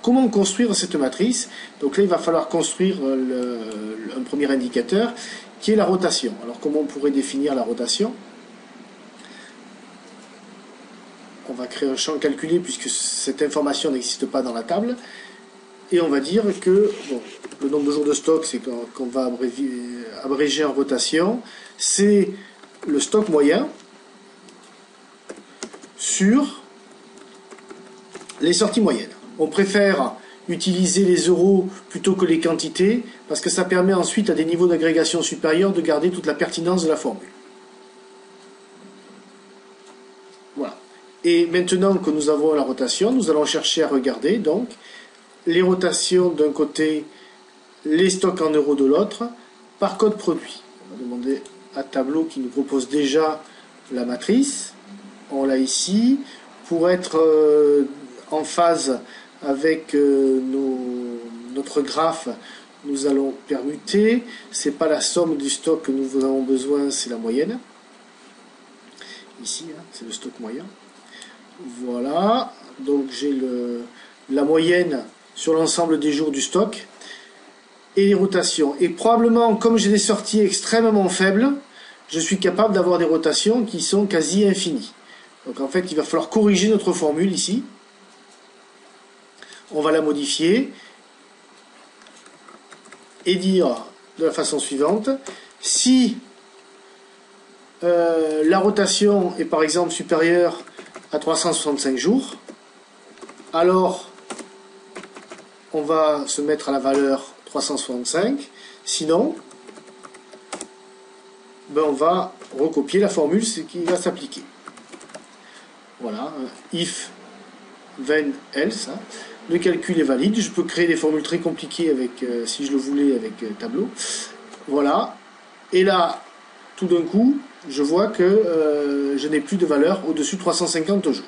comment construire cette matrice? Donc là, il va falloir construire un premier indicateur qui est la rotation. Alors comment on pourrait définir la rotation? On va créer un champ calculé puisque cette information n'existe pas dans la table. Et on va dire que bon, le nombre de jours de stock, c'est qu'on va abréger en rotation, c'est le stock moyen sur les sorties moyennes. On préfère utiliser les euros plutôt que les quantités parce que ça permet ensuite à des niveaux d'agrégation supérieurs de garder toute la pertinence de la formule. Voilà. Et maintenant que nous avons la rotation, nous allons chercher à regarder donc les rotations d'un côté, les stocks en euros de l'autre, par code produit. On va demander à Tableau qui nous propose déjà la matrice. On l'a ici. Pour être en phase avec notre graphe, nous allons permuter. Ce n'est pas la somme du stock que nous avons besoin, c'est la moyenne. Ici, hein, c'est le stock moyen. Voilà. Donc j'ai la moyenne sur l'ensemble des jours du stock et les rotations. Et probablement, comme j'ai des sorties extrêmement faibles, je suis capable d'avoir des rotations qui sont quasi infinies. Donc en fait, il va falloir corriger notre formule ici. On va la modifier et dire de la façon suivante, si la rotation est par exemple supérieure à 365 jours, alors on va se mettre à la valeur 365, sinon ben on va recopier la formule, ce qui va s'appliquer. Voilà, if, then, else, hein. Le calcul est valide, je peux créer des formules très compliquées avec, si je le voulais avec Tableau. Voilà, et là, tout d'un coup, je vois que je n'ai plus de valeur au-dessus de 350 jours.